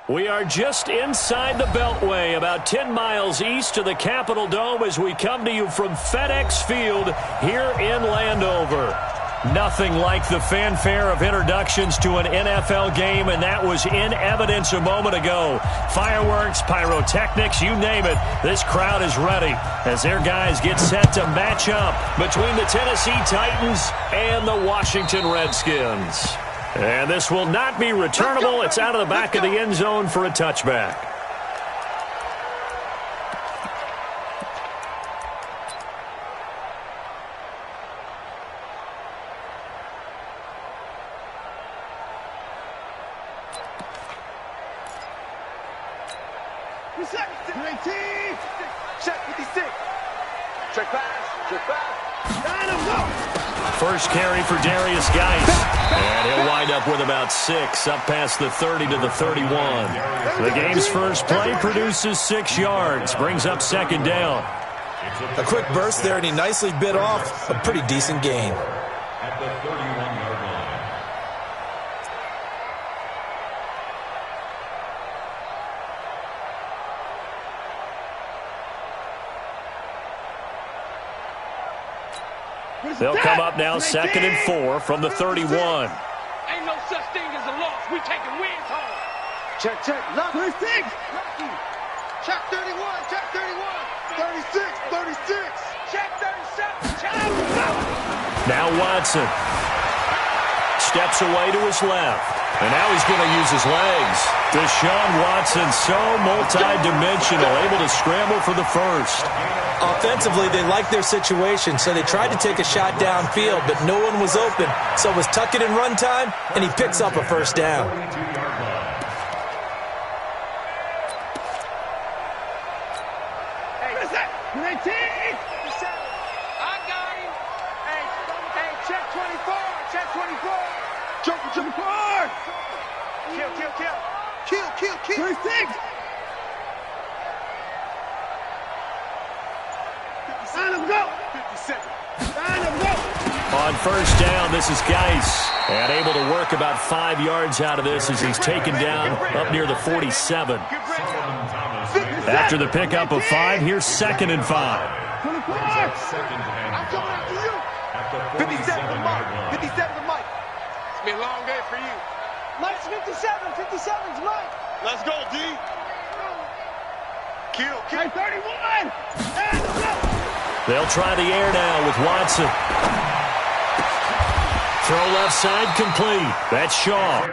We are just inside the Beltway, about 10 miles east of the Capitol Dome as we come to you from FedEx Field here in Landover. Nothing like the fanfare of introductions to an NFL game, and that was in evidence a moment ago. Fireworks, pyrotechnics, you name it, this crowd is ready as their guys get set to match up between the Tennessee Titans and the Washington Redskins. And this will not be returnable. It's out of the back of the end zone for a touchback. First carry for Darius Geis. And he'll wind up with about 6, up past the 30 to the 31. The game's first play produces 6 yards, brings up second down. A quick burst there, and he nicely bit off a pretty decent gain. At the 31-yard line. They'll come up now 2nd and 4 from the 31. Ain't no such thing as a loss. We taking wins home. Check. Lock. 36. Check 31. Check 31. 36. Check 37. Check. Now Watson steps away to his left. And now he's going to use his legs. Deshaun Watson, so multi-dimensional, able to scramble for the first. Offensively, they liked their situation, so they tried to take a shot downfield, but no one was open. So it was tuck it in run time, and he picks up a first down. Hey, what's that? 19. I got him. Hey, check 24. Check 24. Jump hard. Kill. 36. Sign him, go. 57. Sign him, go. On first down, this is Geis. And able to work about 5 yards out of this as he's taken down up near the 47. After the pickup of 5, here's 2nd and 5. 24. I'm coming after you. 57 to Mike. 57 to Mike. It's been a long day for you. Mike's 57. 57's Mike. Let's go, D. Kill. Hey, 31. And go. They'll try the air now with Watson. Throw left side complete. That's Shaw.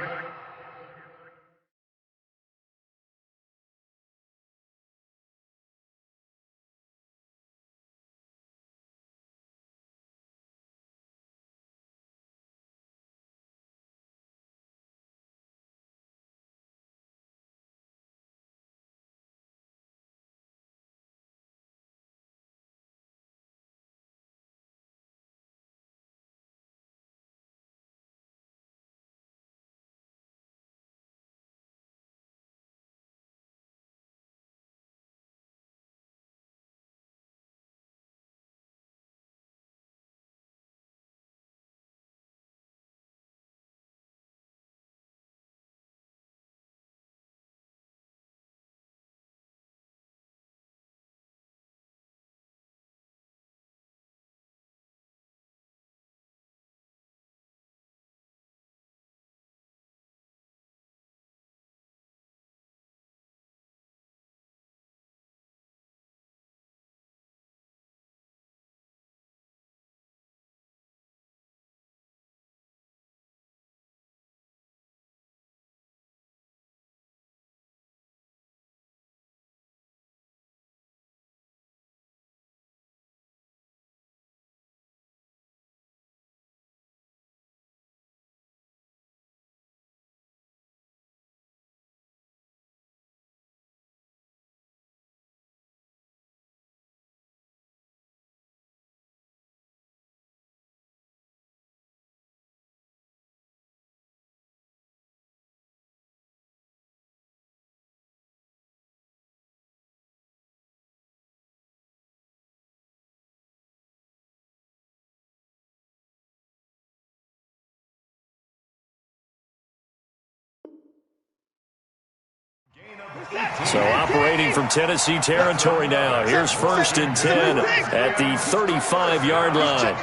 So operating from Tennessee territory now. Here's 1st and 10 at the 35-yard line.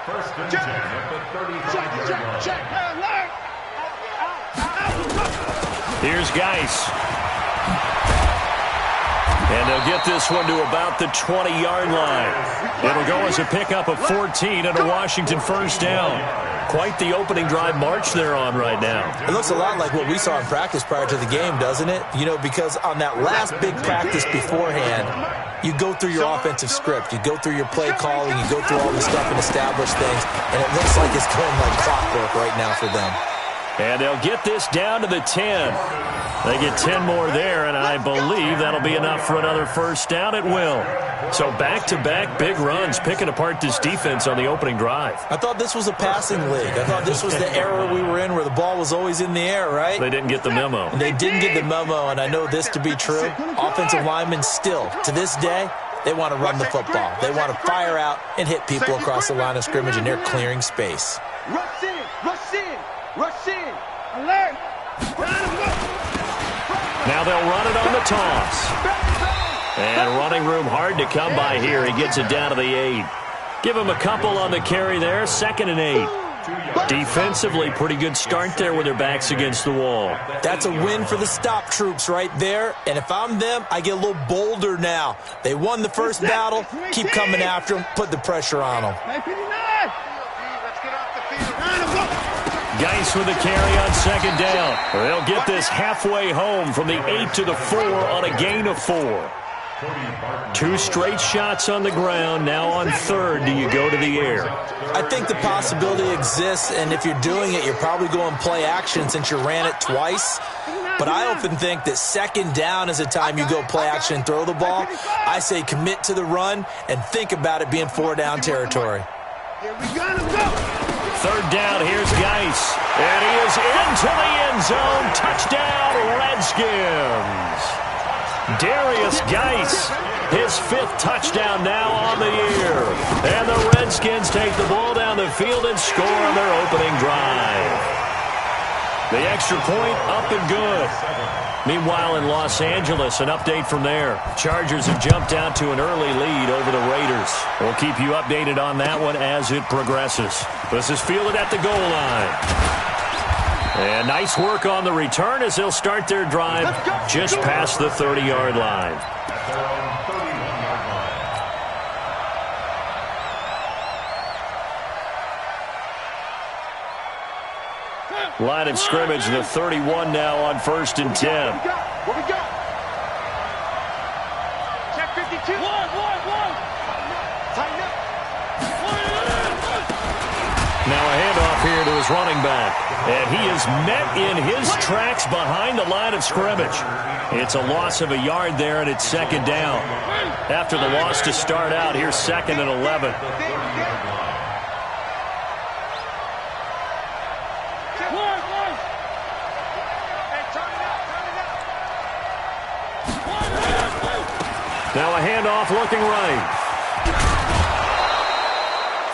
1st and 10 at the 35-yard line. Here's Geis. And they'll get this one to about the 20-yard line. It'll go as a pickup of 14 and a Washington 1st down. Quite the opening drive march they're on right now. It looks a lot like what we saw in practice prior to the game, doesn't it? You know, because on that last big practice beforehand, you go through your offensive script. You go through your play calling. You go through all the stuff and establish things. And it looks like it's going like clockwork right now for them. And they'll get this down to the 10. They get 10 more there, and I believe that'll be enough for another 1st down. It will. So back-to-back big runs, picking apart this defense on the opening drive. I thought this was a passing league. I thought this was the era we were in where the ball was always in the air, right? They didn't get the memo. And they didn't get the memo, and I know this to be true. Offensive linemen still, to this day, they want to run the football. They want to fire out and hit people across the line of scrimmage, and they're clearing space. Rush in, rush in, rush in. Alert. Now they'll run it on the toss. And running room hard to come by here. He gets it down to the 8. Give him a couple on the carry there. 2nd and 8. Defensively, pretty good start there with their backs against the wall. That's a win for the stop troops right there. And if I'm them, I get a little bolder now. They won the first battle. Keep coming after them. Put the pressure on them. Geis with the carry on 2nd down. They'll get this halfway home from the 8 to the 4 on a gain of 4. 2 straight shots on the ground. Now on 3rd, do you go to the air? I think the possibility exists, and if you're doing it, you're probably going play action since you ran it twice. But I often think that 2nd down is the time you go play action and throw the ball. I say commit to the run and think about it being 4-down territory. Here we go. 3rd down, here's Geis. And he is into the end zone. Touchdown, Redskins. Darius Geis, his 5th touchdown now on the year. And the Redskins take the ball down the field and score on their opening drive. The extra point up and good. Meanwhile, in Los Angeles, an update from there. Chargers have jumped out to an early lead over the Raiders. We'll keep you updated on that one as it progresses. This is fielded at the goal line. And nice work on the return as they'll start their drive just past the 30-yard line. Line of scrimmage, the 31 now on 1st and 10. Where we go? Check 52. One. Tighten up. Now a handoff here to his running back. And he is met in his tracks behind the line of scrimmage. It's a loss of a yard there, and it's 2nd down. After the loss to start out, here's 2nd and 11. Now a handoff looking right.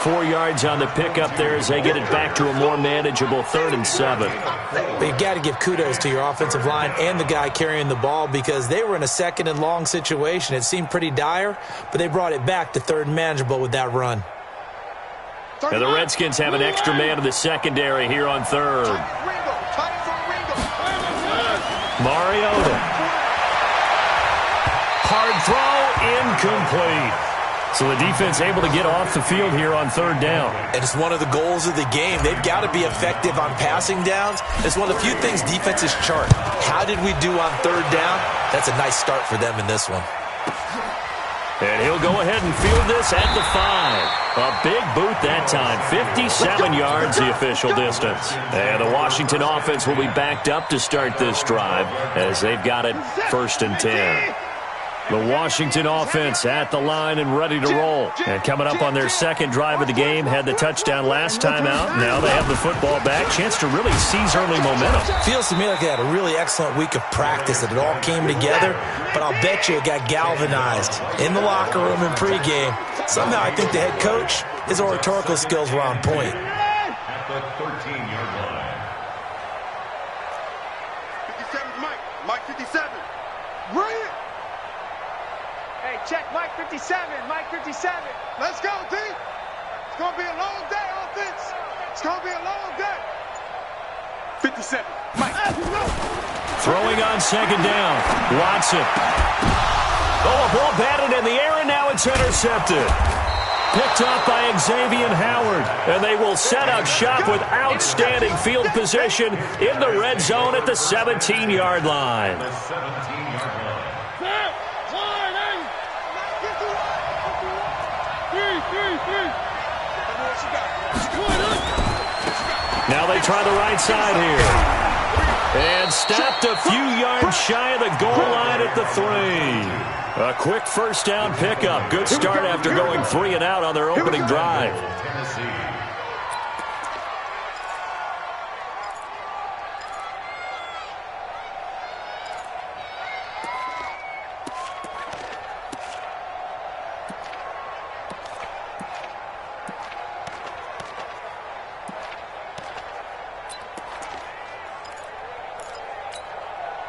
4 yards on the pickup there as they get it back to a more manageable 3rd and 7. But you got to give kudos to your offensive line and the guy carrying the ball because they were in a 2nd and long situation. It seemed pretty dire, but they brought it back to 3rd and manageable with that run. Now the Redskins have an extra man in the secondary here on 3rd. Mariota. Hard throw, incomplete. So the defense able to get off the field here on 3rd down. And it's one of the goals of the game. They've got to be effective on passing downs. It's one of the few things defenses chart. How did we do on 3rd down? That's a nice start for them in this one. And he'll go ahead and field this at the 5. A big boot that time. 57 yards the official distance. And the Washington offense will be backed up to start this drive as they've got it 1st and 10. The Washington offense at the line and ready to roll. And coming up on their 2nd drive of the game, had the touchdown last time out. Now they have the football back. Chance to really seize early momentum. Feels to me like they had a really excellent week of practice, that it all came together. But I'll bet you it got galvanized in the locker room in pregame. Somehow I think the head coach, his oratorical skills were on point. At the 13-yard line. 57's Mike. Mike 57. check. Mike 57. Mike 57. Let's go, D. It's going to be a long day, offense. It's going to be a long day. 57. Mike. Throwing on second down. Watson. Oh, a ball batted in the air, and now it's intercepted. Picked up by Xavier Howard, and they will set up shop with outstanding field position in the red zone at the 17-yard line. The 17-yard line. Now they try the right side here. And stopped a few yards shy of the goal line at the 3. A quick first down pickup. Good start after going 3 and out on their opening drive. Tennessee.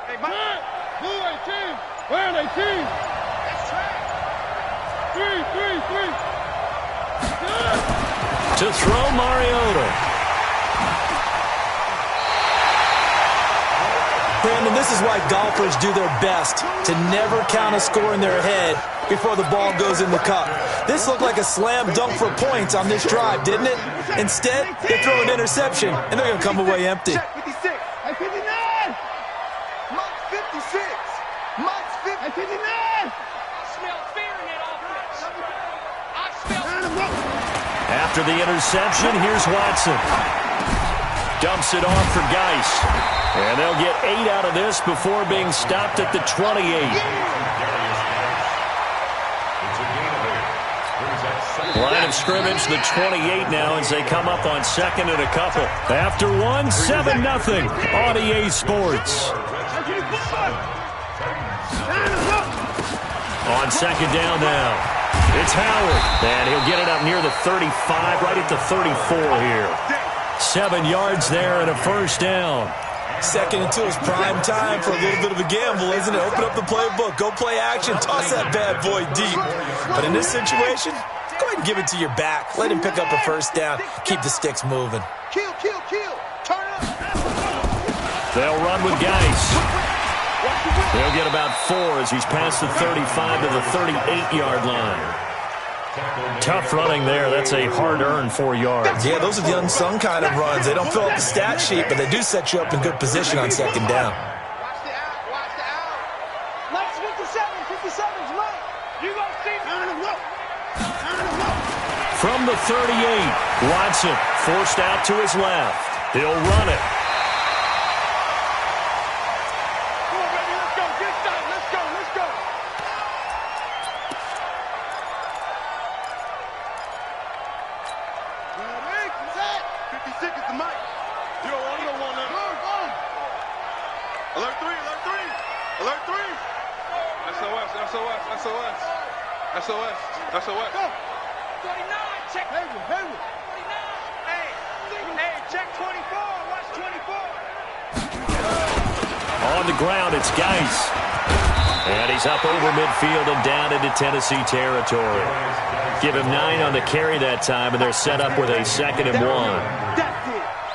Hey, Mike. Blue 18. Wearing 18. That's right. 3. To throw, Mariota. Brandon, this is why golfers do their best to never count a score in their head before the ball goes in the cup. This looked like a slam dunk for points on this drive, didn't it? Instead, they throw an interception, and they're going to come away empty. Check 56. Hey, 59. Mike's 56. Mike's 50. Hey, 59. I smell fear in that offense. I smell. After the interception, here's Watson. Dumps it off for Geis. And they'll get 8 out of this before being stopped at the 28. Line of scrimmage, the 28 now as they come up on second and a couple. After 7-0 on EA Sports. On second down now. It's Howard. And he'll get it up near the 35, right at the 34 here. 7 yards there and a first down. Second and 2 is prime time for a little bit of a gamble, isn't it? Open up the playbook, go play action, toss that bad boy deep. But in this situation, go ahead and give it to your back. Let him pick up a first down. Keep the sticks moving. Kill. Turn up. They'll run with Geis. They'll get about 4 as he's past the 35 to the 38-yard line. Tough running there. That's a hard-earned 4 yards. Yeah, those are the unsung kind of runs. They don't fill up the stat sheet, but they do set you up in good position on second down. Watch the out. Mike's 57. 57's Mike. You gonna see me? From the 38, Watson forced out to his left. He'll run it. Come on, baby, let's go. Get started. Let's go. 56 is the Mike. You don't want that. Go. Alert 3. SOS. Go. 49, check. Hayward. 49. Hey, check 24. Watch 24. On the ground, it's Geis. And he's up over midfield and down into Tennessee territory. Give him 9 on the carry that time, and they're set up with a 2nd and 1.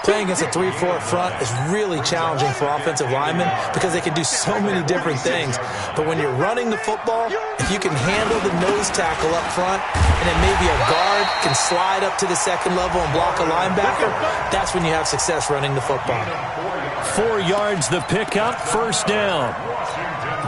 Playing against a 3-4 front is really challenging for offensive linemen because they can do so many different things. But when you're running the football, if you can handle the nose tackle up front, and then maybe a guard can slide up to the second level and block a linebacker, that's when you have success running the football. 4 yards the pickup, first down.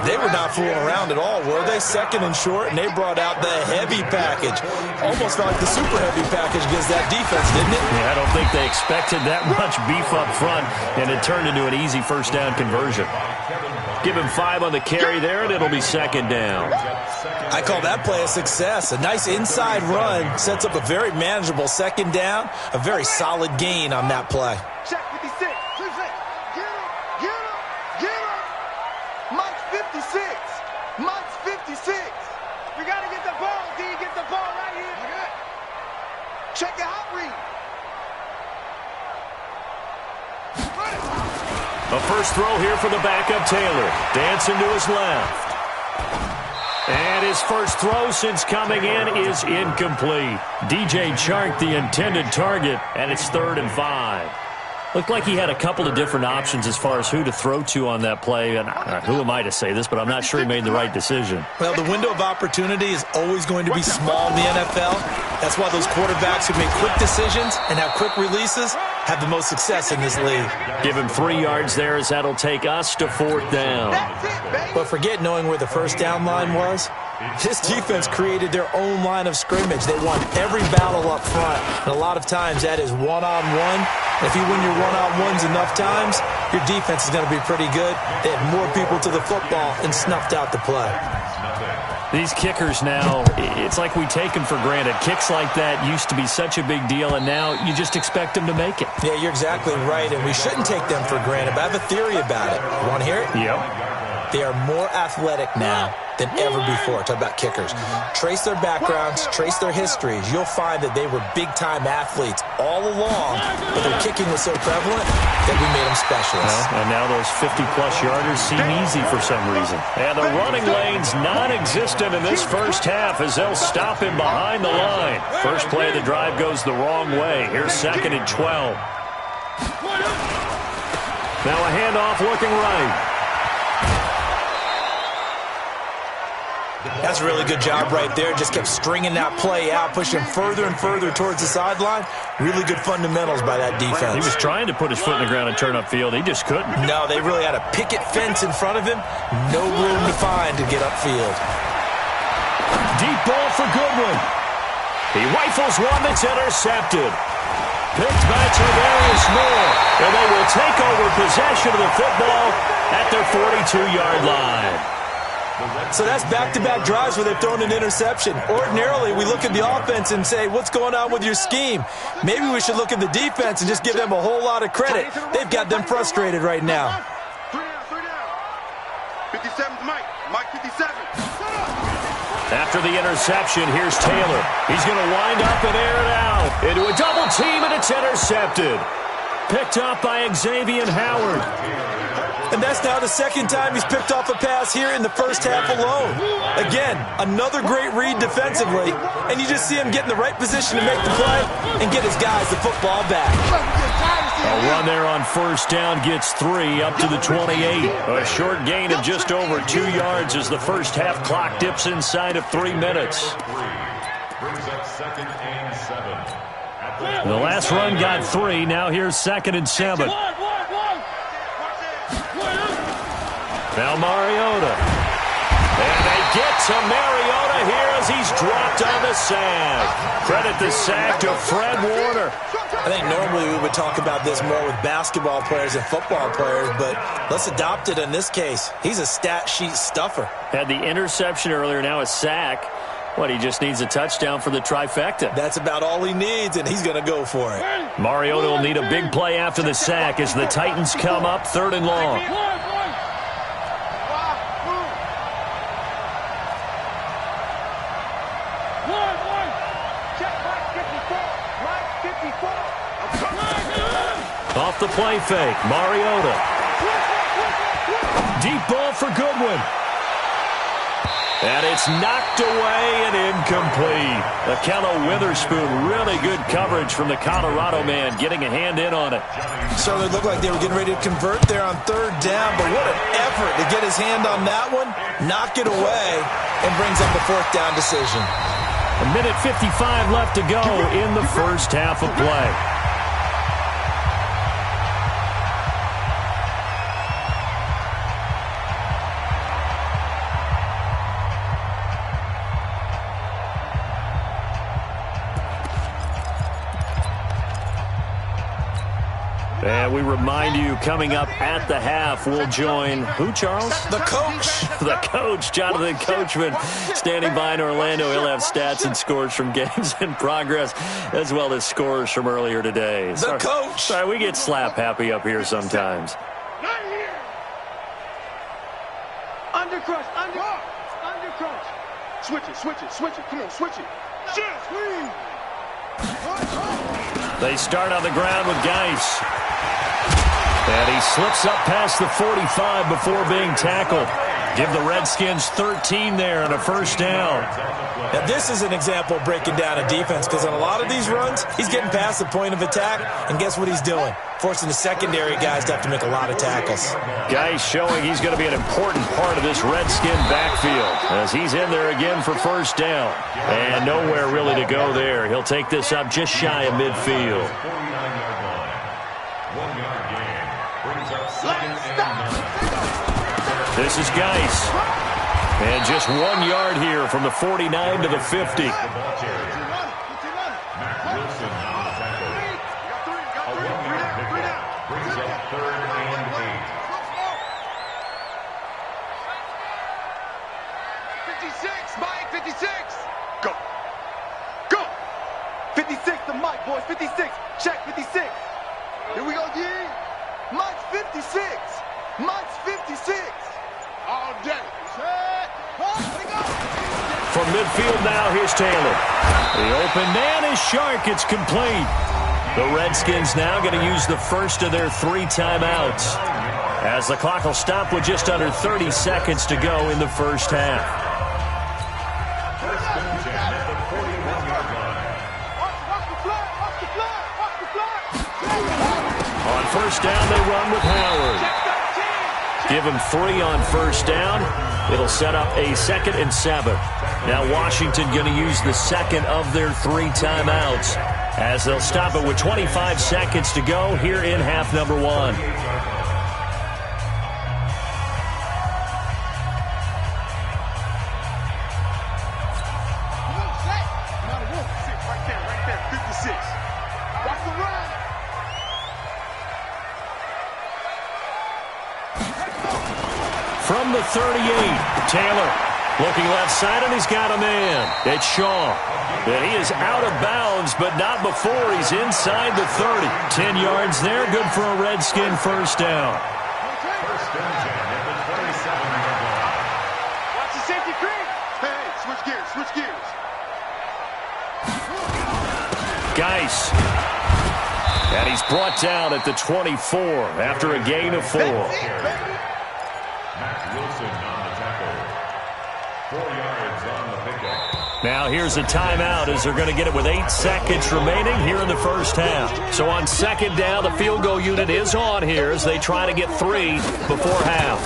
They were not fooling around at all, were they? 2nd and short, and they brought out the heavy package. Almost felt like the super heavy package against that defense, didn't it? Yeah, I don't think they expected that much beef up front, and it turned into an easy first down conversion. Give him 5 on the carry there, and it'll be 2nd down. I call that play a success. A nice inside run sets up a very manageable 2nd down, a very solid gain on that play. Check 56. Get him. Mike's 56. We got to get the ball, D. Get the ball right here. Check your hot read. A first throw here for the backup Taylor. Dancing to his left. And his first throw since coming in is incomplete. DJ Chark, the intended target, and it's 3rd and 5. Looked like he had a couple of different options as far as who to throw to on that play. And who am I to say this, but I'm not sure he made the right decision. Well, the window of opportunity is always going to be small in the NFL. That's why those quarterbacks who make quick decisions and have quick releases have the most success in this league. Give him 3 yards there as that'll take us to 4th down. But forget knowing where the first down line was. This defense created their own line of scrimmage. They won every battle up front. And a lot of times that is one-on-one. If you win your one-on-ones enough times, your defense is going to be pretty good. They had more people to the football and snuffed out the play. These kickers now, it's like we take them for granted. Kicks like that used to be such a big deal, and now you just expect them to make it. Yeah, you're exactly right, and we shouldn't take them for granted. But I have a theory about it. You want to hear it? Yep. They are more athletic now than ever before. Talk about kickers. Trace their backgrounds, trace their histories. You'll find that they were big-time athletes all along, but their kicking was so prevalent that we made them specialists. Well, and now those 50-plus yarders seem easy for some reason. And the running lane's non-existent in this first half as they'll stop him behind the line. First play of the drive goes the wrong way. Here's 2nd and 12. Now a handoff looking right. That's a really good job right there. Just kept stringing that play out, pushing further and further towards the sideline. Really good fundamentals by that defense. He was trying to put his foot in the ground and turn upfield. He just couldn't. No, they really had a picket fence in front of him. No room to find to get upfield. Deep ball for Goodwin. He rifles one that's intercepted. Picked by Tavarius Moore. And they will take over possession of the football at their 42-yard line. So that's back-to-back drives where they've thrown an interception. Ordinarily, we look at the offense and say, what's going on with your scheme? Maybe we should look at the defense and just give them a whole lot of credit. They've got them frustrated right now. 57's Mike. Mike 57. After the interception, here's Taylor. He's going to wind up and air it out into a double team, and it's intercepted. Picked up by Xavier Howard. And that's now the second time he's picked off a pass here in the first half alone. Again, another great read defensively, and you just see him get in the right position to make the play and get his guys the football back. A run there on first down gets 3 up to the 28. A short gain of just over 2 yards as the first half clock dips inside of 3 minutes. Brings up 2nd and 7. The last run got 3. Now here's 2nd and 7. Now Mariota. And they get to Mariota here as he's dropped on the sack. Credit the sack to Fred Warner. I think normally we would talk about this more with basketball players and football players, but let's adopt it in this case. He's a stat sheet stuffer. Had the interception earlier, now a sack. What, he just needs a touchdown for the trifecta. That's about all he needs, and he's going to go for it. Mariota will need a big play after the sack as the Titans come up 3rd and long. Off the play fake, Mariota. Deep ball for Goodwin. And it's knocked away and incomplete. Akello Witherspoon, really good coverage from the Colorado man, getting a hand in on it. Certainly looked like they were getting ready to convert there on 3rd down, but what an effort to get his hand on that one, knock it away, and brings up a 4th down decision. A minute 55 left to go in the first half of play. And we remind you, coming up at the half, we'll join who, Charles? The coach. The coach, Jonathan Coachman, standing by in Orlando. He'll have stats and scores from games in progress, as well as scores from earlier today. The coach. Sorry, we get slap happy up here sometimes. Undercrush. Switch it. Come on, switch it. They start on the ground with Geis. And he slips up past the 45 before being tackled. Give the Redskins 13 there and a first down. Now, this is an example of breaking down a defense because on a lot of these runs, he's getting past the point of attack, and guess what he's doing? Forcing the secondary guys to have to make a lot of tackles. Guys showing he's going to be an important part of this Redskin backfield as he's in there again for first down. And nowhere really to go there. He'll take this up just shy of midfield. 49-yard line. 1-yard gain. Brings up second and 9. This is Geis. And just 1 yard here from the 49 to the 50. Matt Wilson on the tackle. A 1-yard pickup. Brings up third and 8. 56, Mike, 56. Go. Go. 56 to Mike, boys. 56. Check 56. Here we go, D. Mike's 56. Mike's 56. All day. Check. From midfield now, here's Taylor. The open man is Shark. It's complete. The Redskins now going to use the first of their 3 timeouts, as the clock will stop with just under 30 seconds to go in the first half. First and 10 at the 41-yard line. On first down, they run with Howard. Give him 3 on first down. It'll set up a 2nd and 7. Now Washington going to use the second of their 3 timeouts, as they'll stop it with 25 seconds to go here in half number 1. From the 38, Taylor looking left side, and he's got a man. It's Shaw. And he is out of bounds, but not before he's inside the 30. 10 yards there, good for a Redskin first down. First and 10 at the 27-yard line. Watch the safety creep. Hey, switch gears, switch gears. Geis. And he's brought down at the 24 after a gain of 4. Matt Wilson on the tackle. 4 yards on the pickup. Now here's a timeout as they're going to get it with 8 seconds remaining here in the first half. So on second down, the field goal unit is on here as they try to get 3 before half.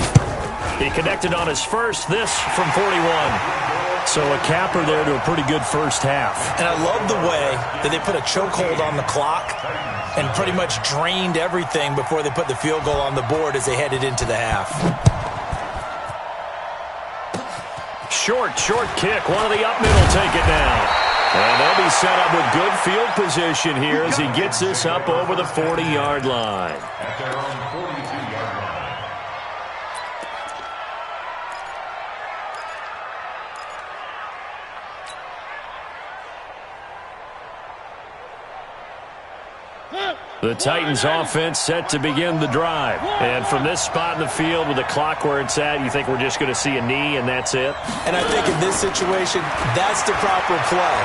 He connected on his first, this from 41. So a capper there to a pretty good first half. And I love the way that they put a chokehold on the clock and pretty much drained everything before they put the field goal on the board as they headed into the half. Short kick. One of the up middle take it now. And they'll be set up with good field position here as he gets this up over the 40-yard line. At their own 42-yard line. The Titans offense set to begin the drive. And from this spot in the field with the clock where it's at, you think we're just going to see a knee and that's it? And I think in this situation, that's the proper play.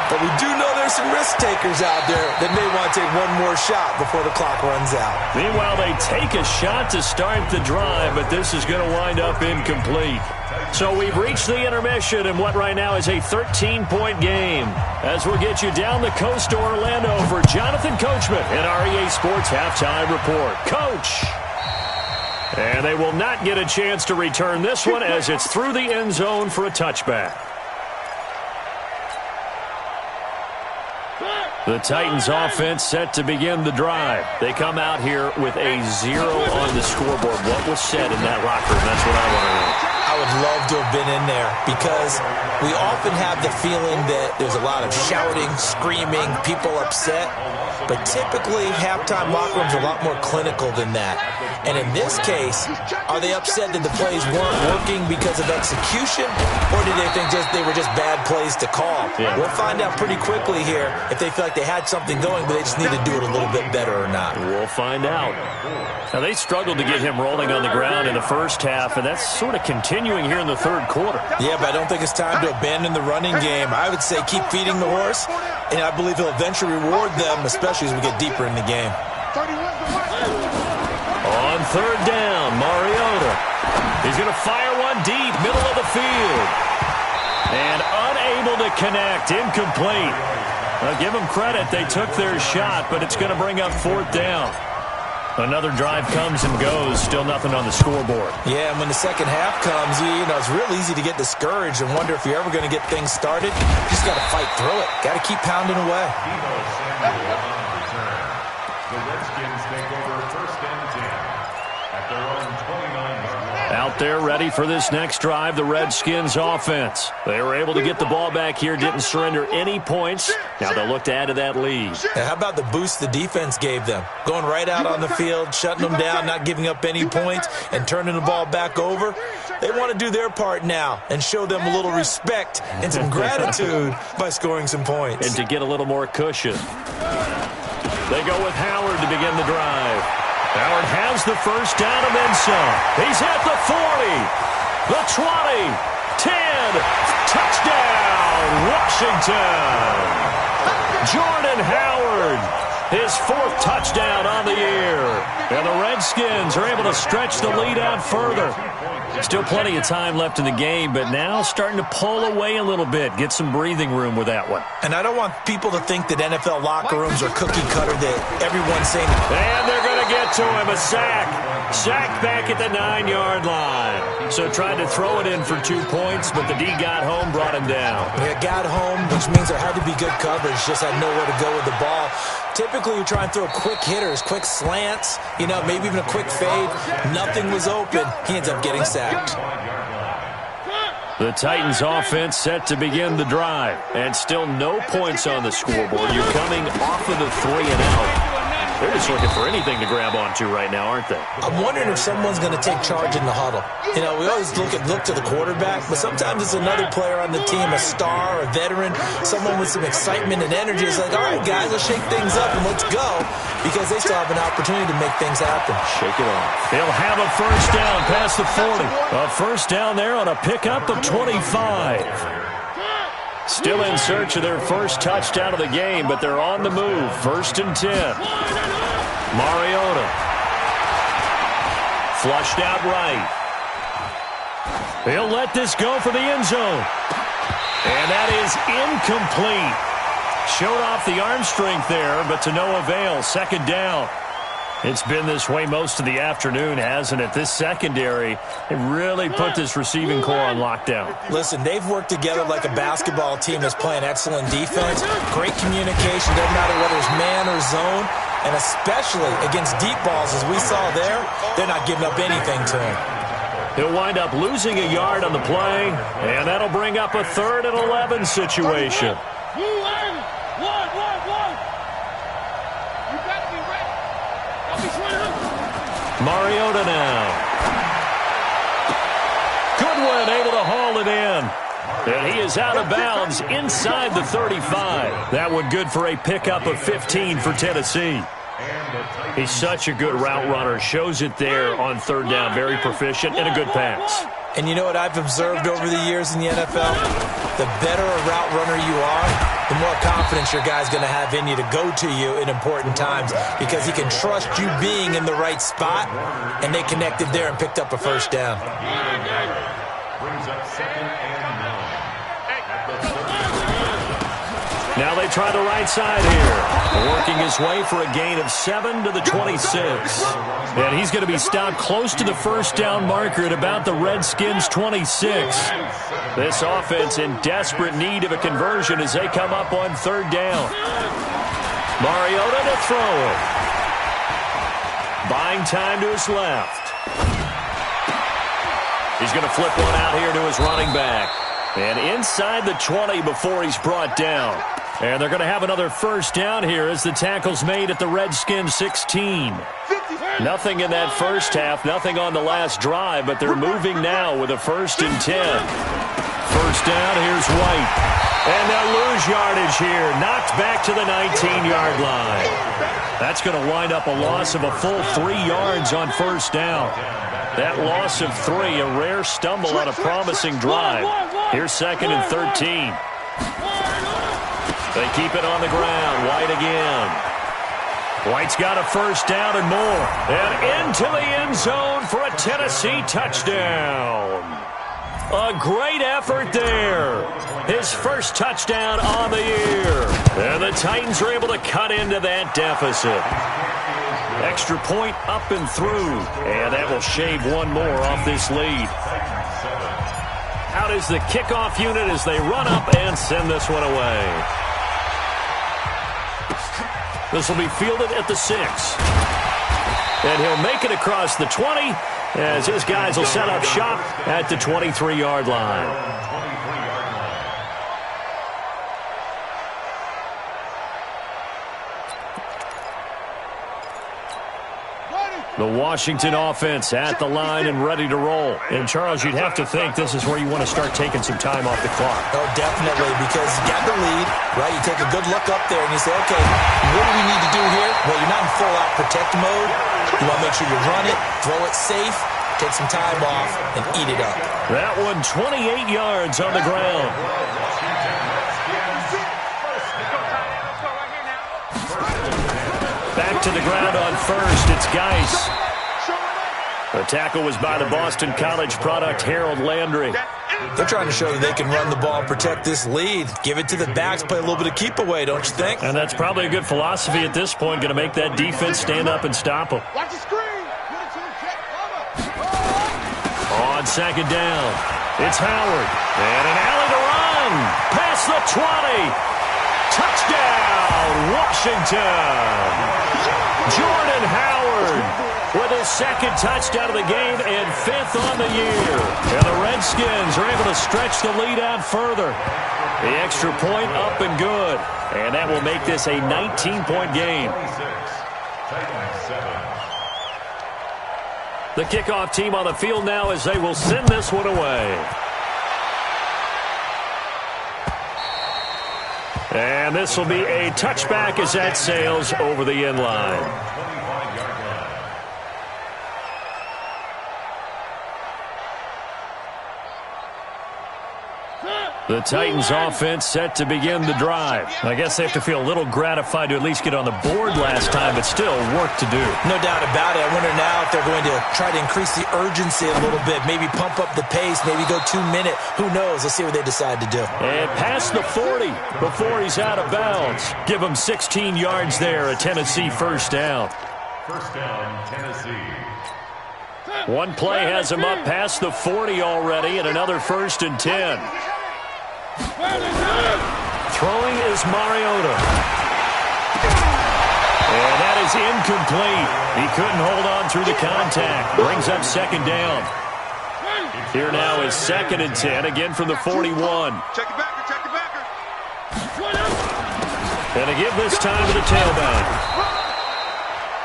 But we do know there's some risk takers out there that may want to take one more shot before the clock runs out. Meanwhile, they take a shot to start the drive, but this is going to wind up incomplete. So we've reached the intermission in what right now is a 13-point game. As we'll get you down the coast to Orlando for Jonathan Coachman in our EA Sports Halftime Report. Coach! And they will not get a chance to return this one as it's through the end zone for a touchback. The Titans offense set to begin the drive. They come out here with a 0 on the scoreboard. What was said in that locker room? That's what I want to know. I would love to have been in there because we often have the feeling that there's a lot of shouting, screaming, people upset. But typically, halftime locker rooms are a lot more clinical than that. And in this case, are they upset that the plays weren't working because of execution? Or did they think they were just bad plays to call? Yeah. We'll find out pretty quickly here if they feel like they had something going, but they just need to do it a little bit better or not. We'll find out. Now, they struggled to get him rolling on the ground in the first half, and that's sort of continuing here in the third quarter. Yeah, but I don't think it's time to abandon the running game. I would say keep feeding the horse, and I believe he'll eventually reward them, especially as we get deeper in the game. On third down, Mariota. He's going to fire one deep, middle of the field. And unable to connect, incomplete. I'll give them credit. They took their shot, but it's going to bring up 4th down. Another drive comes and goes. Still nothing on the scoreboard. Yeah, and when the second half comes, it's real easy to get discouraged and wonder if you're ever going to get things started. You just got to fight through it. Got to keep pounding away. The Redskins take over 1st and 10 at their own 29-yard line. Out there ready for this next drive, the Redskins offense. They were able to get the ball back here, didn't surrender any points. Now they'll look to add to that lead. How about the boost the defense gave them? Going right out on the field, shutting them down, not giving up any points, and turning the ball back over. They want to do their part now and show them a little respect and some gratitude by scoring some points. And to get a little more cushion. They go with Howard to begin the drive. Howard has the first down and then some. He's at the 40, the 20, 10, touchdown, Washington. Jordan Howard, his 4th touchdown on the year. And the Redskins are able to stretch the lead out further. Still plenty of time left in the game, but now starting to pull away a little bit, get some breathing room with that one. And I don't want people to think that NFL locker rooms are cookie cutter, that everyone's saying. And they're going to get to him, a sack. Sack back at the 9-yard line. So tried to throw it in for 2 points, but the D got home, brought him down. Yeah, got home, which means there had to be good coverage, just had nowhere to go with the ball. Typically, you try and throw quick hitters, quick slants, maybe even a quick fade. Nothing was open. He ends up getting sacked. The Titans offense set to begin the drive. And still no points on the scoreboard. You're coming off of the 3 and out. They're just looking for anything to grab onto right now, aren't they? I'm wondering if someone's going to take charge in the huddle. We always look to the quarterback, but sometimes it's another player on the team, a star, a veteran, someone with some excitement and energy. It's like, all right, guys, let's shake things up and let's go, because they still have an opportunity to make things happen. Shake it off. They'll have a first down past the 40. A first down there on a pickup of 25. Still in search of their first touchdown of the game, but they're on the move. 1st and 10. Mariota. Flushed out right. He'll let this go for the end zone. And that is incomplete. Showed off the arm strength there, but to no avail. 2nd down. It's been this way most of the afternoon, hasn't it? This secondary, it really put this receiving core on lockdown. Listen, they've worked together like a basketball team that's playing excellent defense. Great communication, doesn't matter whether it's man or zone. And especially against deep balls, as we saw there, they're not giving up anything to him. He'll wind up losing a yard on the play, and that'll bring up a 3rd and 11 situation. Mariota now. Goodwin able to haul it in. And he is out of bounds inside the 35. That one good for a pickup of 15 for Tennessee. He's such a good route runner. Shows it there on 3rd down. Very proficient and a good pass. And you know what I've observed over the years in the NFL? The better a route runner you are, the more confidence your guy's going to have in you to go to you in important times, because he can trust you being in the right spot, and they connected there and picked up a first down. Brings up 2nd and 9. Now they try the right side here. Working his way for a gain of 7 to the 26. And he's going to be stopped close to the first down marker at about the Redskins' 26. This offense in desperate need of a conversion as they come up on 3rd down. Mariota to throw it. Buying time to his left. He's going to flip one out here to his running back. And inside the 20 before he's brought down. And they're going to have another first down here as the tackle's made at the Redskins 16. Nothing in that first half, nothing on the last drive, but they're moving now with a 1st and 10. First down, here's White. And they'll lose yardage here, knocked back to the 19-yard line. That's going to wind up a loss of a full 3 yards on first down. That loss of 3, a rare stumble on a promising drive. Here's 2nd and 13. They keep it on the ground. White again. White's got a first down and more. And into the end zone for a Tennessee touchdown. A great effort there. His first touchdown on the year. And the Titans are able to cut into that deficit. Extra point up and through. And that will shave one more off this lead. Out is the kickoff unit as they run up and send this one away. This will be fielded at the 6. And he'll make it across the 20 as his guys will set up shop at the 23-yard line. The Washington offense at the line and ready to roll. And, Charles, you'd have to think this is where you want to start taking some time off the clock. Oh, definitely, because you got the lead, right? You take a good look up there and you say, okay, what do we need to do here? Well, you're not in full-out protect mode. You want to make sure you run it, throw it safe, take some time off, and eat it up. That one 28 yards on the ground. Back to the ground on first. It's Geis. The tackle was by the Boston College product, Harold Landry. They're trying to show that they can run the ball and protect this lead. Give it to the backs, play a little bit of keep away, don't you think? And that's probably a good philosophy at this point, going to make that defense stand up and stop them. Watch the screen. On second down, it's Howard. And an alley to run. Past the 20. Touchdown, Washington. Jordan Howard with his second touchdown of the game and 5th on the year. And the Redskins are able to stretch the lead out further. The extra point up and good. And that will make this a 19-point game. The kickoff team on the field now as they will send this one away. And this will be a touchback as that sails over the end line. The Titans offense set to begin the drive. I guess they have to feel a little gratified to at least get on the board last time, but still work to do. No doubt about it. I wonder now if they're going to try to increase the urgency a little bit, maybe pump up the pace, maybe go 2-minute. Who knows? Let's see what they decide to do. And past the 40 before he's out of bounds. Give him 16 yards there, a Tennessee first down. First down, Tennessee. One play has him up past the 40 already, and another 1st and 10. Throwing is Mariota. And that is incomplete. He couldn't hold on through the contact. Brings up second down. Here now is 2nd and 10, again from the 41. Check it backer, check it backer. And a give this time to the tailback.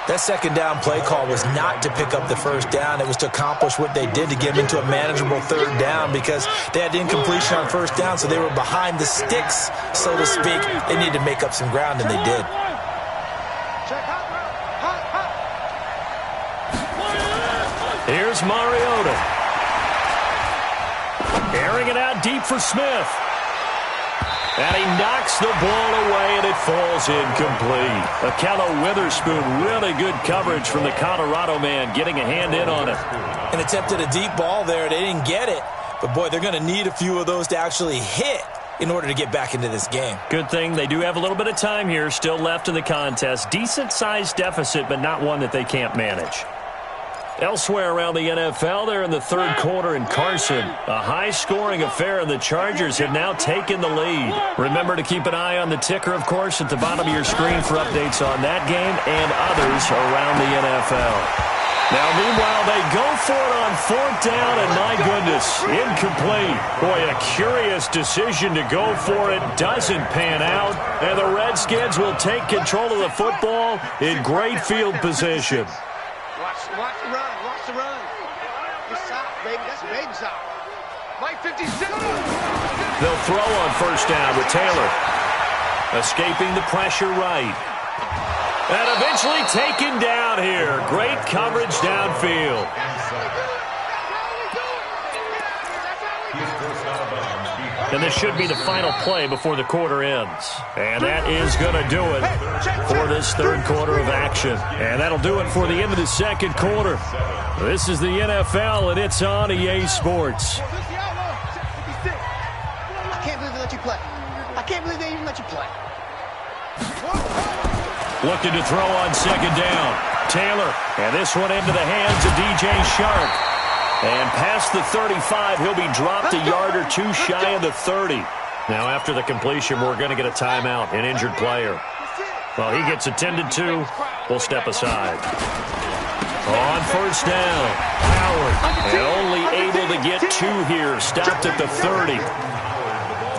That second down play call was not to pick up the first down. It was to accomplish what they did to get them into a manageable 3rd down because they had incompletion on first down, so they were behind the sticks, so to speak. They needed to make up some ground, and they did. Here's Mariota. Airing it out deep for Smith. And he knocks the ball away, and it falls incomplete. Akello Witherspoon, really good coverage from the Colorado man, getting a hand in on it. And attempted a deep ball there. They didn't get it. But, boy, they're going to need a few of those to actually hit in order to get back into this game. Good thing they do have a little bit of time here still left in the contest. Decent-sized deficit, but not one that they can't manage. Elsewhere around the NFL, they're in the 3rd quarter in Carson. A high-scoring affair, and the Chargers have now taken the lead. Remember to keep an eye on the ticker, of course, at the bottom of your screen for updates on that game and others around the NFL. Now, meanwhile, they go for it on 4th down, and my goodness, incomplete. Boy, a curious decision to go for it. Doesn't pan out, and the Redskins will take control of the football in great field position. Watch the run. Watch the run. Good sock, baby. That's baby sock. Mike 56. They'll throw on 1st down with Taylor. Escaping the pressure right. And eventually taken down here. Great coverage downfield. He's forced out of bounds behind And this should be the final play before the quarter ends. And that is going to do it for this third quarter of action. And that'll do it for the end of the second quarter. This is the NFL, and it's on EA Sports. I can't believe they let you play. I can't believe they even let you play. Looking to throw on second down. Taylor, and this one into the hands of DJ Shark. And past the 35, he'll be dropped a yard or two shy of the 30. Now, after the completion, we're going to get a timeout, an injured player. Well, he gets attended to. We'll step aside. On first down, Howard, and only able to get two here, stopped at the 30.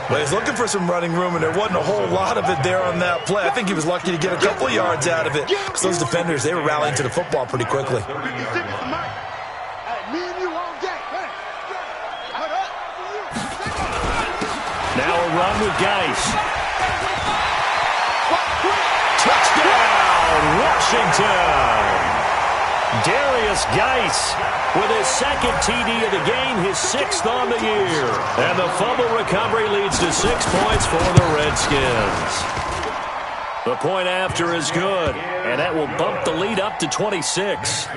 Well, he's looking for some running room, and there wasn't a whole lot of it there on that play. I think he was lucky to get a couple of yards out of it, because those defenders, they were rallying to the football pretty quickly. Now a run with Geis. Touchdown, Washington! Darius Geis with his second TD of the game, his sixth on the year. And the fumble recovery leads to 6 points for the Redskins. The point after is good, and that will bump the lead up to 26.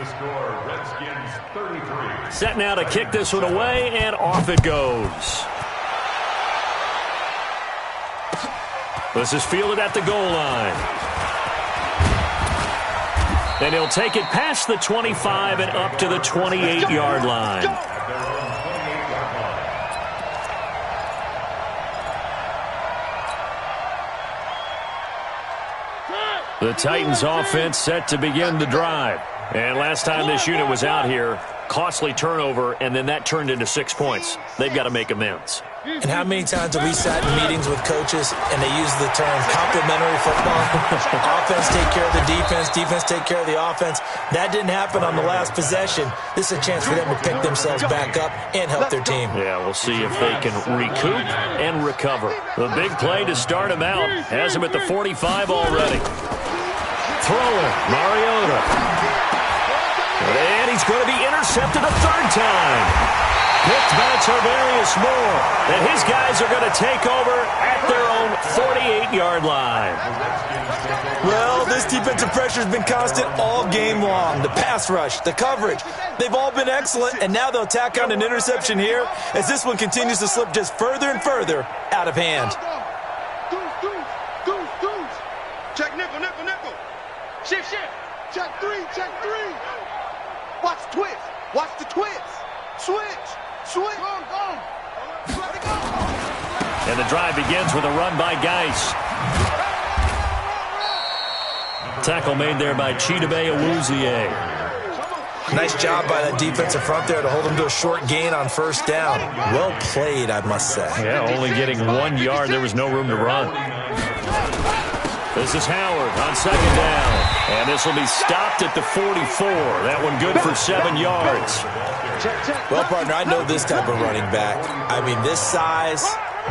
Set now to kick this one away, and off it goes. This is fielded at the goal line. And he'll take it past the 25 and up to the 28-yard line. The Titans offense set to begin the drive. And last time this unit was out here, costly turnover, and then that turned into 6 points. They've got to make amends. And how many times have we sat in meetings with coaches and they use the term complementary football? Offense take care of the defense, defense take care of the offense. That didn't happen on the last possession. This is a chance for them to pick themselves back up and help their team. Yeah, we'll see if they can recoup and recover. The big play to start him out has him at the 45 already. Thrower, Mariota. And he's going to be intercepted a third time. Picked by Tarvarius Moore. And his guys are going to take over at their own 48-yard line. Well, this defensive pressure has been constant all game long. The pass rush, the coverage, they've all been excellent, and now they'll tack on an interception here as this one continues to slip just further and further out of hand. Deuce. Check nickel. Shift. Check three. Watch the twist. Switch. Go. And the drive begins with a run by Geis. Tackle made there by Chidobe Awuzie. Nice job by that defensive front there to hold him to a short gain on first down. Well played, I must say. Yeah, only getting 1 yard. There was no room to run. This is Howard on second down. And this will be stopped at the 44. That one good for 7 yards. Well, partner, I know this type of running back. I mean, this size,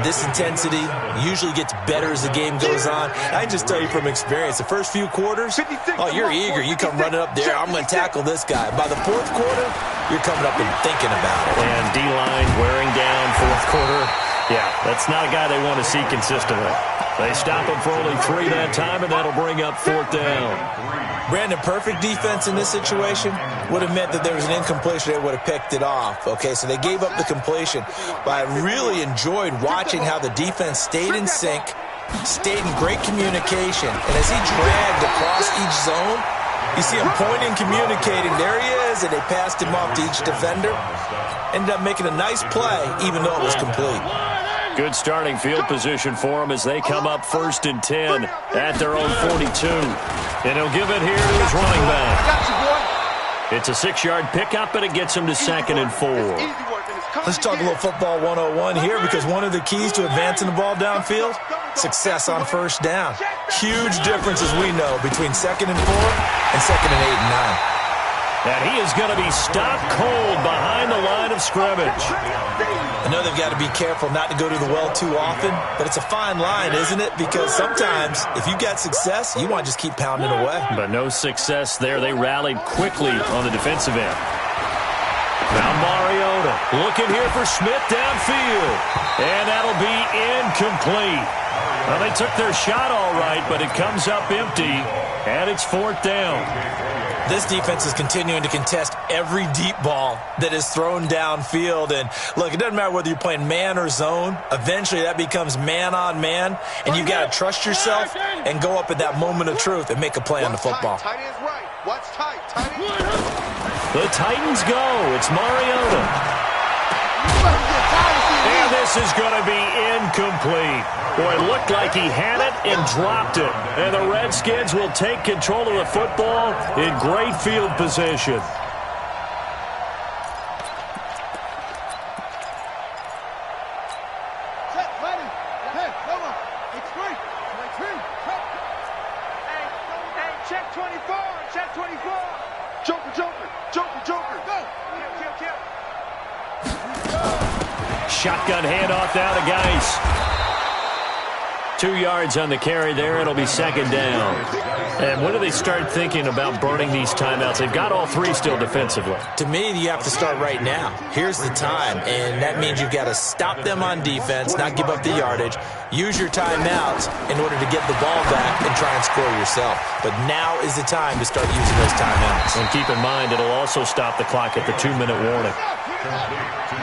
this intensity usually gets better as the game goes on. I can just tell you from experience, the first few quarters, oh, you're eager. You come running up there, I'm going to tackle this guy. By the fourth quarter, you're coming up and thinking about it. And D-line wearing down fourth quarter. Yeah, that's not a guy they want to see consistently. They stop him for only 3 that time, and that'll bring up fourth down. Brandon, perfect defense in this situation would have meant that there was an incompletion. They would have picked it off. Okay, so they gave up the completion. But I really enjoyed watching how the defense stayed in sync, stayed in great communication. And as he dragged across each zone, you see him pointing, communicating. There he is, and they passed him off to each defender. Ended up making a nice play, even though it was complete. Good starting field position for them as they come up 1st and 10 at their own 42. And he'll give it here to his running back. It's a 6-yard pickup, and it gets him to 2nd and 4. Let's talk a little football 101 here, because one of the keys to advancing the ball downfield, success on first down. Huge difference, as we know, between 2nd and 4 and 2nd and 8 and 9. And he is going to be stopped cold behind the line of scrimmage. I know they've got to be careful not to go to the well too often, but it's a fine line, isn't it? Because sometimes, if you got success, you want to just keep pounding away. But no success there. They rallied quickly on the defensive end. Now Mariota. Mariota looking here for Smith downfield. And that'll be incomplete. Well, they took their shot all right, but it comes up empty, and it's 4th down. This defense is continuing to contest every deep ball that is thrown downfield. And, look, it doesn't matter whether you're playing man or zone. Eventually, that becomes man-on-man, and you've got to trust yourself and go up at that moment of truth and make a play on the football. Tight end's right. Watch tight. Tight end. The Titans go. It's Mariota. And this is going to be incomplete. Boy, it looked like he had it and dropped it. And the Redskins will take control of the football in great field position. Check 24. Check 24. Joker, Joker. Joker, Joker. Go. Kill. Shotgun handoff now to Geis. 2 yards on the carry there. It'll be 2nd down. And when do they start thinking about burning these timeouts? They've got all 3 still defensively. To me, you have to start right now. Here's the time, and that means you've got to stop them on defense, not give up the yardage, use your timeouts in order to get the ball back and try and score yourself. But now is the time to start using those timeouts. And keep in mind, it'll also stop the clock at the 2-minute warning.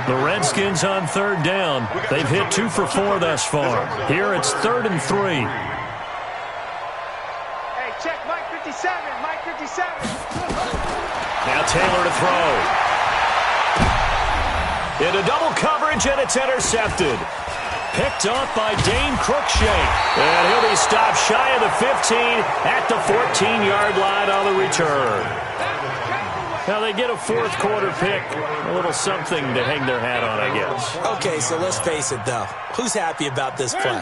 The Redskins on 3rd down. They've hit 2 for 4 thus far. Here it's 3rd and 3. Hey, check Mike 57. Mike 57. Now Taylor to throw. Into double coverage, and it's intercepted. Picked off by Dane Cruikshank. And he'll be stopped shy of the 15 at the 14-yard line on the return. Now they get a 4th quarter pick. A little something to hang their hat on, I guess. Okay, so let's face it, though. Who's happy about this play?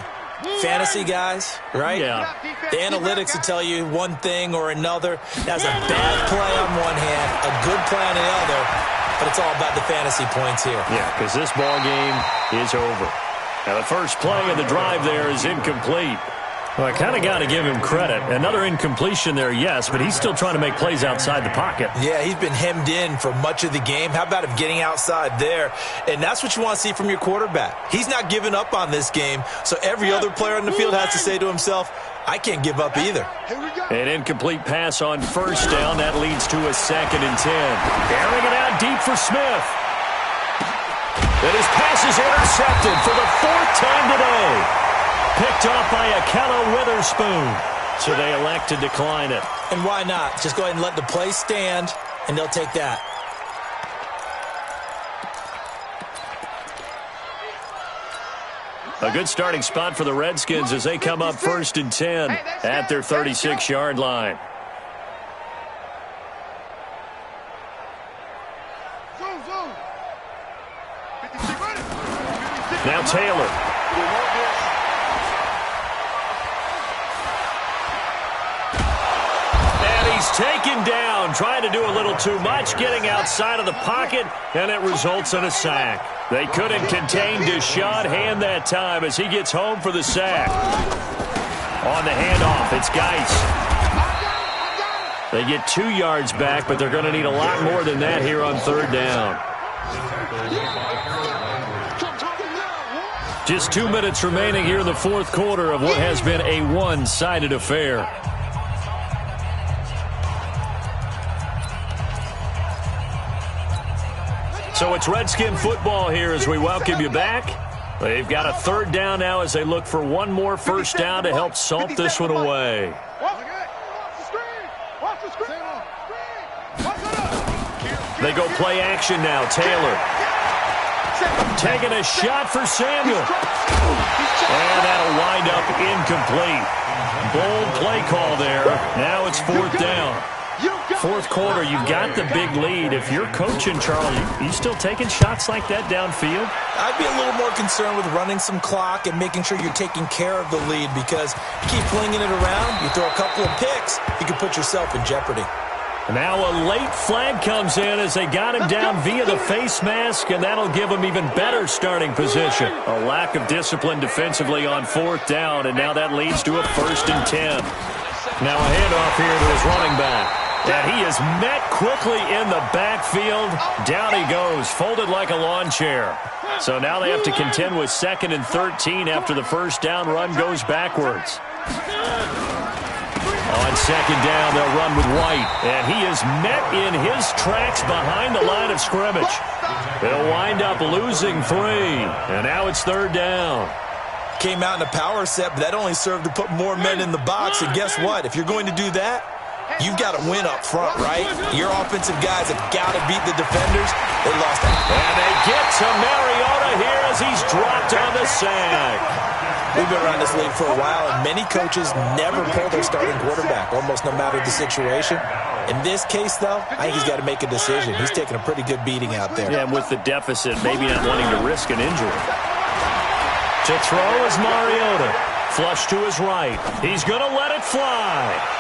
Fantasy guys, right? Yeah. The analytics will tell you one thing or another. That's a bad play on one hand, a good play on the other, but it's all about the fantasy points here. Yeah, because this ball game is over. Now the first play of the drive there is incomplete. Well, I kind of got to give him credit. Another incompletion there, yes, but he's still trying to make plays outside the pocket. Yeah, he's been hemmed in for much of the game. How about him getting outside there? And that's what you want to see from your quarterback. He's not giving up on this game, so every other player on the field has to say to himself, I can't give up either. An incomplete pass on 1st down. That leads to a 2nd and 10. Airing it out deep for Smith. And his pass is intercepted for the 4th time today. Picked off by Akella Witherspoon. So they elect to decline it. And why not? Just go ahead and let the play stand, and they'll take that. A good starting spot for the Redskins as they come up 1st and 10 at their 36-yard line. Now Taylor. He's taken down, trying to do a little too much, getting outside of the pocket, and it results in a sack. They couldn't contain Deshaun Hand that time as he gets home for the sack. On the handoff, it's Geis. They get 2 yards back, but they're going to need a lot more than that here on 3rd down. Just 2 minutes remaining here in the 4th quarter of what has been a one-sided affair. So it's Redskin football here as we welcome you back. They've got a 3rd down now as they look for one more 1st down to help salt this one away. They go play action now. Taylor taking a shot for Samuel. And that'll wind up incomplete. Bold play call there. Now it's 4th down. 4th quarter, you've got the big lead. If you're coaching, Charles, you still taking shots like that downfield? I'd be a little more concerned with running some clock and making sure you're taking care of the lead, because you keep flinging it around, you throw a couple of picks, you can put yourself in jeopardy. Now a late flag comes in as they got him down via the face mask, and that'll give him even better starting position. A lack of discipline defensively on 4th down, and now that leads to a 1st and 10. Now a handoff here to his running back. And he is met quickly in the backfield. Down he goes, folded like a lawn chair. So now they have to contend with 2nd and 13 after the first down run goes backwards. On 2nd down, they'll run with White. And he is met in his tracks behind the line of scrimmage. They'll wind up losing 3. And now it's 3rd down. Came out in a power set, but that only served to put more men in the box. And guess what? If you're going to do that, you've got to win up front, right? Your offensive guys have got to beat the defenders. They lost that. And they get to Mariota here as he's dropped on the sag. We've been around this league for a while, and many coaches never pull their starting quarterback, almost no matter the situation. In this case, though, I think he's got to make a decision. He's taking a pretty good beating out there. Yeah, and with the deficit, maybe not wanting to risk an injury. To throw is Mariota. Flush to his right. He's going to let it fly.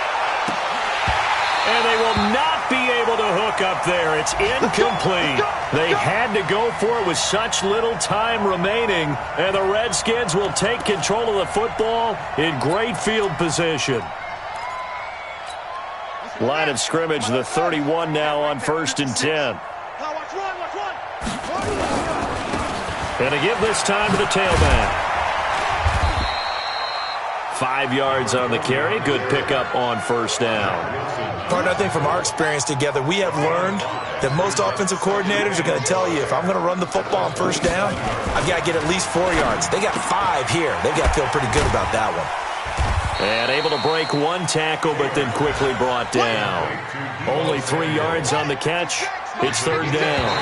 And they will not be able to hook up there. It's incomplete. They had to go for it with such little time remaining. And the Redskins will take control of the football in great field position. Line of scrimmage, the 31 now on 1st and 10. And a give this time to the tailback. 5 yards on the carry. Good pickup on 1st down. Partner, I think from our experience together, we have learned that most offensive coordinators are going to tell you, if I'm going to run the football on 1st down, I've got to get at least 4 yards. They got 5 here. They've got to feel pretty good about that one. And able to break 1 tackle, but then quickly brought down. Only 3 yards on the catch. It's 3rd down.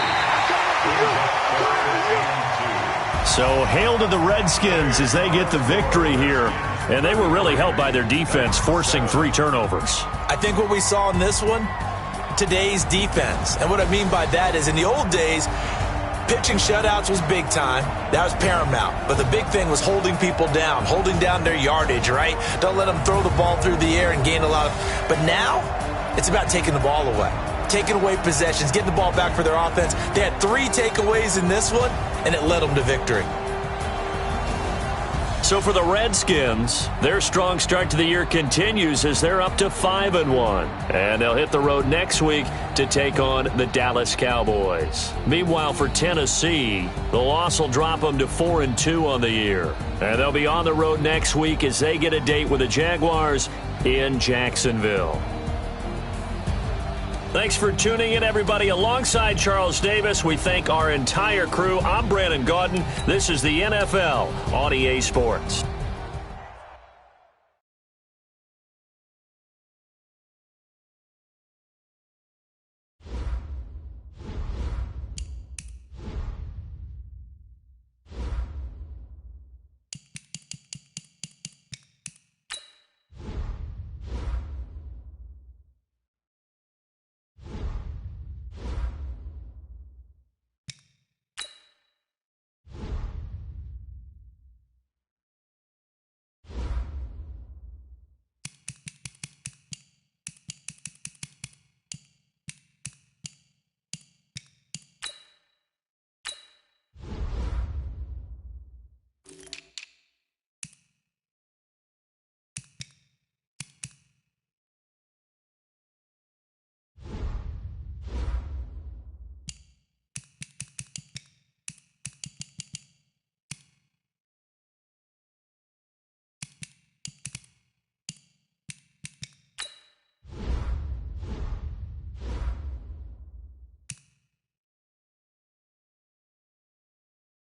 So hail to the Redskins as they get the victory here. And they were really helped by their defense, forcing 3 turnovers. I think what we saw in this one, today's defense. And what I mean by that is in the old days, pitching shutouts was big time. That was paramount. But the big thing was holding people down, holding down their yardage, right? Don't let them throw the ball through the air and gain a lot of... But now, it's about taking the ball away. Taking away possessions, getting the ball back for their offense. They had 3 takeaways in this one, and it led them to victory. So for the Redskins, their strong start to the year continues as they're up to 5-1. And they'll hit the road next week to take on the Dallas Cowboys. Meanwhile, for Tennessee, the loss will drop them to 4-2 on the year. And they'll be on the road next week as they get a date with the Jaguars in Jacksonville. Thanks for tuning in, everybody. Alongside Charles Davis, we thank our entire crew. I'm Brandon Gaudin. This is the NFL on EA Sports.